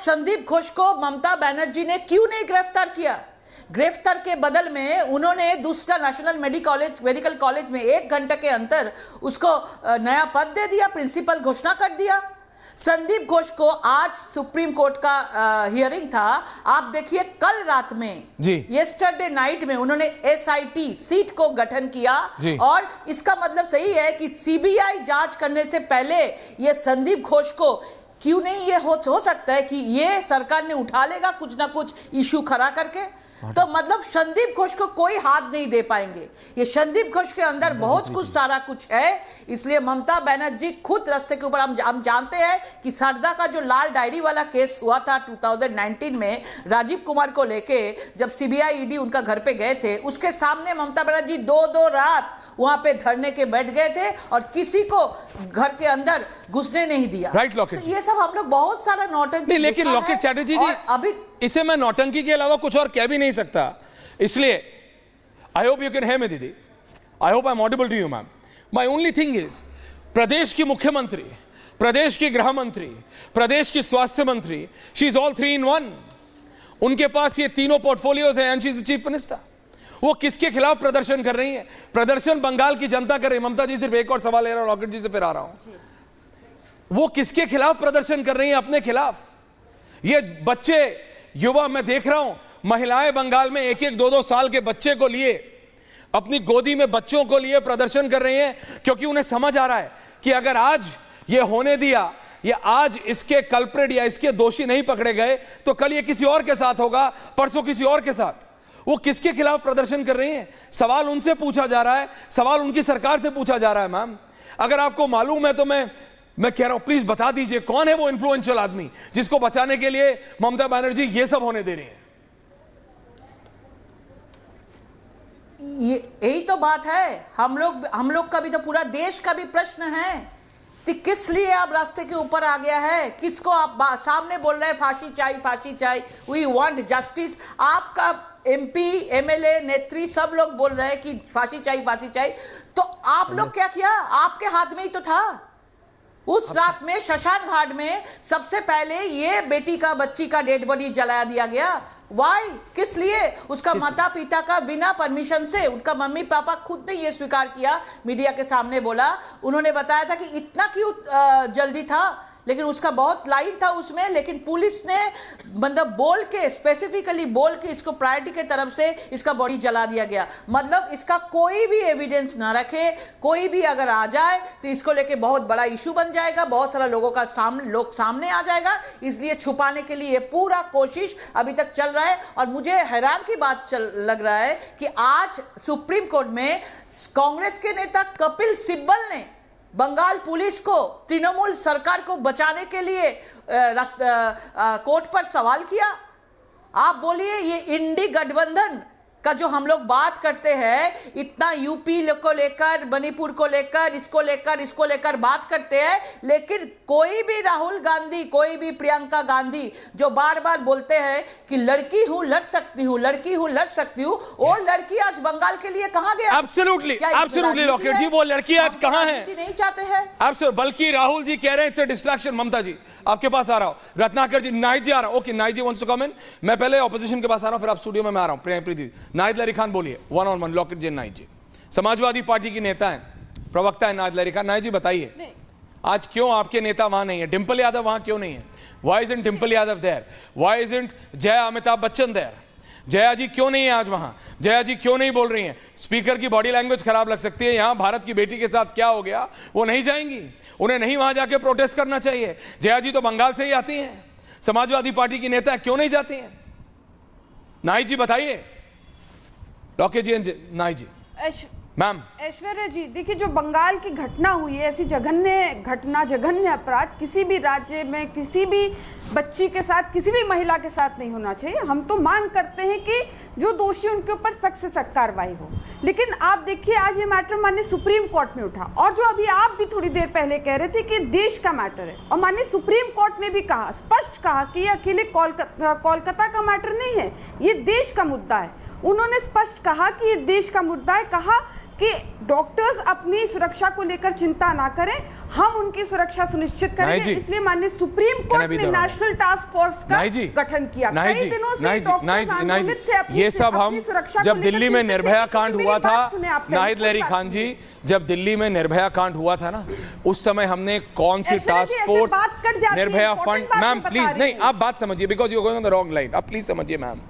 संदीप घोष को ममता बनर्जी ने क्यों नहीं गिरफ्तार किया? गिरफ्तार के बदल में उन्होंने दूसरा नेशनल मेडिकल कॉलेज में 1 घंटे के अंदर उसको नया पद दे दिया, प्रिंसिपल घोषणा कर दिया। संदीप घोष को आज सुप्रीम कोर्ट का हियरिंग था, आप देखिए कल रात में येस्टरडे नाइट में उन्होंने एसआईटी सीट को गठन किया और इसका मतलब सही है कि सीबीआई जांच करने से पहले ये संदीप घोष को क्यों नहीं ये हो सकता है कि ये सरकार ने उठा लेगा कुछ ना कुछ इशू खड़ा करके। तो मतलब संदीप घोष को कोई हाथ नहीं दे पाएंगे। ये संदीप घोष के अंदर बहुत कुछ सारा कुछ है, इसलिए ममता बनर्जी खुद रास्ते के ऊपर हम जानते हैं कि सरदा का जो लाल डायरी वाला केस हुआ था 2019 में राजीव कुमार को लेके, जब सीबीआई ईडी उनका घर पे गए थे, उसके सामने ममता बनर्जी 2 रात वहां पे धरने के बैठ गए थे और किसी को घर के अंदर घुसने नहीं दिया। राइट लॉकेट, ये सब हम लोग बहुत सारा नौटंकी, लेकिन लॉकेट चैटर्जी जी अभी इसे मैं नौटंकी के अलावा कुछ और कह भी नहीं सकता, इसलिए I hope you can hear me दीदी, I hope I am audible to you ma'am. My only thing is, प्रदेश की मुख्यमंत्री, प्रदेश की गृह मंत्री, प्रदेश की स्वास्थ्य मंत्री, शी इज ऑल 3 in 1। उनके पास ये तीनों पोर्टफोलियोज है and she is the chief minister. वो किसके खिलाफ प्रदर्शन कर रही है? प्रदर्शन बंगाल की जनता कर रही है। ममता जी सिर्फ एक और सवाल ले रहा हूं, लॉकेट जी से फिर आ रहा हूं। वो किसके खिलाफ प्रदर्शन कर रही है? अपने खिलाफ। ये बच्चे, युवा, मैं देख रहा हूं, महिलाएं बंगाल में 1-1, 2-2 साल के बच्चे को लिए, अपनी गोदी में बच्चों को लिए प्रदर्शन कर रही हैं, क्योंकि उन्हें समझ आ रहा है कि अगर आज ये होने दिया, ये आज इसके कल्प्रेट या इसके दोषी नहीं पकड़े गए तो कल ये किसी और के साथ होगा, परसों किसी और के साथ। वो किसके खिलाफ प्रदर्शन कर रही हैं? सवाल उनसे पूछा जा रहा है, सवाल उनकी सरकार से पूछा जा रहा है। मैम, अगर आपको मालूम है तो मैं कह रहा हूं, प्लीज बता दीजिए कौन है वो इन्फ्लुएंशियल आदमी जिसको बचाने के लिए ममता बनर्जी ये सब होने दे रही है। यही तो बात है। हम लोग का भी तो, पूरा देश का भी प्रश्न है कि किस लिए आप रास्ते के ऊपर आ गया है, किसको आप सामने बोल रहे हैं फांसी चाहिए, फांसी चाहिए, वी वांट जस्टिस। आपका एमपी, एमएलए, नेत्री सब लोग बोल रहे हैं कि फांसी चाहिए, फांसी चाहिए। तो आप लोग क्या किया? आपके हाथ में ही तो था। उस रात में शमशान घाट में सबसे पहले ये बेटी का, बच्ची का डेड बॉडी जला दिया गया। वाई? किस लिए? उसका माता पिता का बिना परमिशन से, उनका मम्मी पापा खुद ने ये स्वीकार किया, मीडिया के सामने बोला। उन्होंने बताया था कि इतना क्यों जल्दी था, लेकिन उसका बहुत लाइन था उसमें, लेकिन पुलिस ने मतलब बोल के, स्पेसिफिकली बोल के इसको प्रायोरिटी के तरफ से इसका बॉडी जला दिया गया। मतलब इसका कोई भी एविडेंस ना रखे, कोई भी अगर आ जाए तो इसको लेके बहुत बड़ा इशू बन जाएगा, बहुत सारा लोगों का सामने आ जाएगा। इसलिए छुपाने के लिए पूरा कोशिश अभी तक चल रहा है। और मुझे हैरान की बात लग रहा है कि आज सुप्रीम कोर्ट में कांग्रेस के नेता कपिल सिब्बल ने बंगाल पुलिस को, तृणमूल सरकार को बचाने के लिए कोर्ट पर सवाल किया। आप बोलिए, ये इंडी गठबंधन का जो हम लोग बात करते हैं, इतना यूपी को लेकर, मणिपुर को लेकर, इसको लेकर बात करते हैं, लेकिन कोई भी राहुल गांधी, कोई भी प्रियंका गांधी जो बार बार बोलते हैं कि लड़की हूं, लड़ सकती हूं, लड़की हूं, लड़ सकती हूं, वो लड़की आज बंगाल के लिए कहां गया? एब्सोल्युटली, एब्सोल्युटली लॉकेट जी, वो लड़की आज कहां है? नहीं चाहते हैं। बल्कि राहुल जी कह रहे हैं इट्स अ डिस्ट्रैक्शन। ममता जी आपके पास आ रहा हूं, रत्नाकर जी, नाहिद जी आ रहा हूं। Okay, Nahid ji wants to come in. मैं पहले ऑपोजिशन के पास आ रहा हूं, फिर आप स्टूडियो में मैं आ रहा हूं। प्रीति, नाहिद लरी खान बोलिए, 1-on-1 लॉकेट जी, नाहिद जी। समाजवादी पार्टी की नेता है, प्रवक्ता है नाहिद लरी खान। नाहिद जी बताइए, आज क्यों आपके नेता वहां नहीं है? डिंपल यादव वहां क्यों नहीं है? Why isn't Dimple Yadav there? Why isn't Jaya Amitabh Bachchan there? Jaya ji क्यों नहीं है आज वहां? जया जी क्यों नहीं बोल रही हैं? स्पीकर की बॉडी लैंग्वेज खराब लग सकती है, यहां भारत की बेटी के साथ क्या हो गया वो नहीं जाएंगी, उन्हें नहीं वहां जाके प्रोटेस्ट करना चाहिए। जया जी तो बंगाल से ही आती हैं, समाजवादी पार्टी की नेता क्यों नहीं जाती हैं? नाहिद जी बताइए। लॉकेट जी, नाहिद जी। मैम ऐश्वर्या जी, देखिए जो बंगाल की घटना हुई है, ऐसी जघन्य घटना, जघन्य अपराध किसी भी राज्य में, किसी भी बच्ची के साथ, किसी भी महिला के साथ नहीं होना चाहिए। हम तो मांग करते हैं कि जो दोषी उनके ऊपर सख्त से सख्त कार्रवाई हो। लेकिन आप देखिए, आज ये मैटर माननीय सुप्रीम कोर्ट में उठा, और जो अभी आप भी थोड़ी देर पहले कह रहे थे कि देश का मैटर है, और माननीय सुप्रीम कोर्ट ने भी कहा, स्पष्ट कहा कि ये अकेले कोलकाता का मैटर नहीं है, ये देश का मुद्दा है। उन्होंने स्पष्ट कहा कि ये देश का मुद्दा है। कहा कि डॉक्टर्स अपनी सुरक्षा को लेकर चिंता ना करें, हम उनकी सुरक्षा सुनिश्चित करेंगे। इसलिए माननीय सुप्रीम कोर्ट ने नेशनल टास्क फोर्स का गठन किया। कई दिनों से डॉक्टर्स आंदोलित थे अपनी ये सब हम जब दिल्ली में निर्भया कांड हुआ था, नाहिद लहरी खान जी, जब दिल्ली में निर्भया कांड हुआ था ना, उस समय हमने कौन सी task force, Nirbhaya fund, ma'am please नहीं, आप बात समझिए, because you going on the wrong line, आप प्लीज समझिए मैम।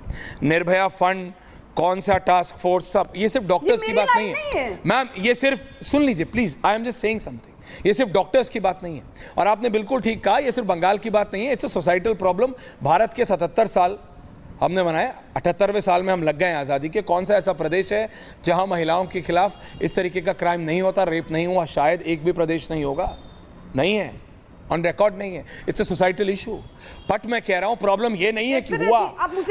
निर्भया फंड, कौन सा टास्क फोर्स, सब ये सिर्फ डॉक्टर्स की बात नहीं है मैम, ये सिर्फ सुन लीजिए please, I am just saying something, ये सिर्फ डॉक्टर्स की बात नहीं है। और आपने बिल्कुल ठीक कहा, ये सिर्फ बंगाल की बात नहीं है, it's a societal problem. Bharat के 77 साल हमने मनाए, 78वें साल में हम लग गए आज़ादी के। कौन सा ऐसा प्रदेश है जहां महिलाओं के खिलाफ इस तरीके का क्राइम नहीं होता, रेप नहीं हुआ? शायद एक भी प्रदेश नहीं होगा, नहीं है, ऑन रिकॉर्ड नहीं है। It's a societal issue. But मैं कह रहा हूं प्रॉब्लम ये नहीं है कि हुआ,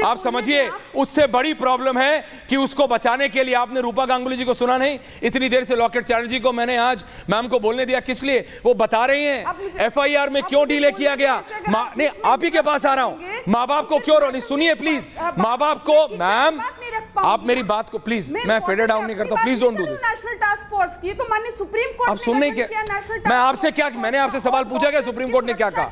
आप समझिए, उससे बड़ी प्रॉब्लम है कि उसको बचाने के लिए आपने रूपा गांगुली जी को सुना नहीं, इतनी देर से लॉकेट चैटर्जी को मैंने आज मैम को बोलने दिया, किस लिए? वो बता रही हैं एफआईआर में क्यों डिले किया गया। नहीं, आप ही के पास आ रहा हूं, माँ बाप को क्यों रोनी, सुनिए प्लीज, माँ बाप को, मैम आप मेरी बात को प्लीज, मैं फेडर डाउन नहीं करता, please don't do this. National task force की तो माननीय सुप्रीम कोर्ट आप सुनने के, मैं आपसे क्या, मैंने आपसे सवाल पूछा क्या सुप्रीम कोर्ट ने क्या कहा?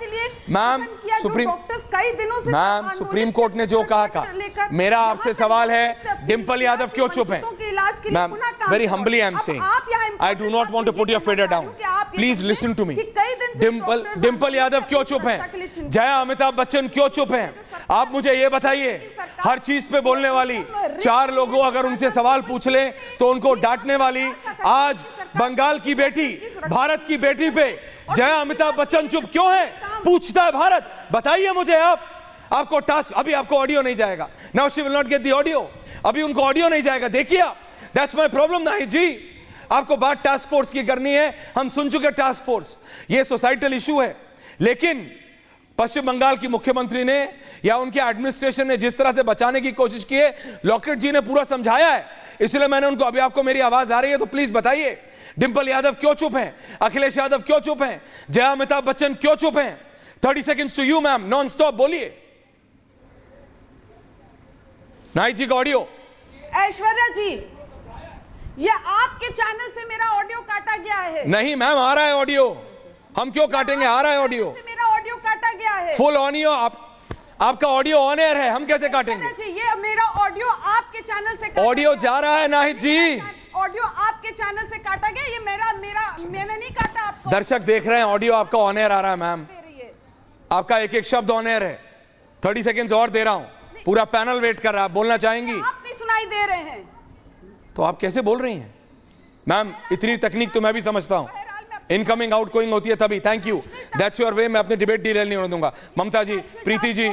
मैम सुप्रीम, कई दिनों से मैम सुप्रीम कोर्ट ने जो कहा, मेरा आपसे सवाल है, डिंपल यादव क्यों चुप हैं? Ma'am very humbly I am saying, I do not want to put your fader down, please listen to me. Dimple Yadav क्यों चुप हैं? जया अमिताभ बच्चन क्यों चुप हैं? आप मुझे ये बताइए, हर चीज पे बोलने वाली, 4 लोगों अगर उनसे सवाल पूछ ले तो उनको डांटने वाली, आज बंगाल की बेटी, भारत की बेटी पे जया अमिताभ बच्चन चुप क्यों है? पूछता है भारत, बताइए मुझे आप। आपको टास्क, अभी आपको ऑडियो नहीं जाएगा, now she will not get the audio, अभी उनको ऑडियो नहीं जाएगा, देखिए आप, दैट्स माय प्रॉब्लम नाहिद जी। आपको बात टास्क फोर्स की करनी है, हम सुन चुके टास्क फोर्स, ये सोसाइटल इशू है, लेकिन पश्चिम बंगाल की मुख्यमंत्री ने या उनके एडमिनिस्ट्रेशन ने जिस तरह से बचाने की कोशिश की है, लॉकेट जी ने पूरा समझाया है, इसलिए मैंने उनको, अभी आपको मेरी आवाज आ रही है तो प्लीज बताइए, डिंपल यादव क्यों चुप हैं? अखिलेश यादव क्यों चुप हैं? जया अमिताभ बच्चन क्यों चुप हैं? 30 seconds to you ma'am, non stop बोलिए। नाइट जी का ऑडियो। ऐश्वर्या जी, ये आपके चैनल से मेरा ऑडियो काटा गया है। नहीं मैम, आ रहा है ऑडियो, हम क्यों काटेंगे, आ रहा है ऑडियो, मेरा ऑडियो काटा गया है, फुल ऑडियो, आपका ऑडियो ऑन एयर है, हम कैसे काटेंगे? ये मेरा ऑडियो आपके चैनल से, ऑडियो जा रहा है नाहिद जी, ऑडियो आपके चैनल से काटा गया, ये मैंने नहीं काटा आपको। दर्शक देख रहे हैं, ऑडियो आपका ऑन एयर आ रहा है मैम, आपका एक एक शब्द ऑन एयर है। 30 सेकंड्स और दे रहा हूं, पूरा पैनल वेट कर रहा है, बोलना चाहेंगी? आप नहीं सुनाई दे रहे हैं तो आप कैसे बोल रही हैं मैम? इतनी तकनीक तो मैं भी समझता हूं, इनकमिंग आउटगोइंग होती है तभी। Thank you, that's your way, मैं अपनी डिबेट डील नहीं होने दूंगा। ममता जी, प्रीति जी,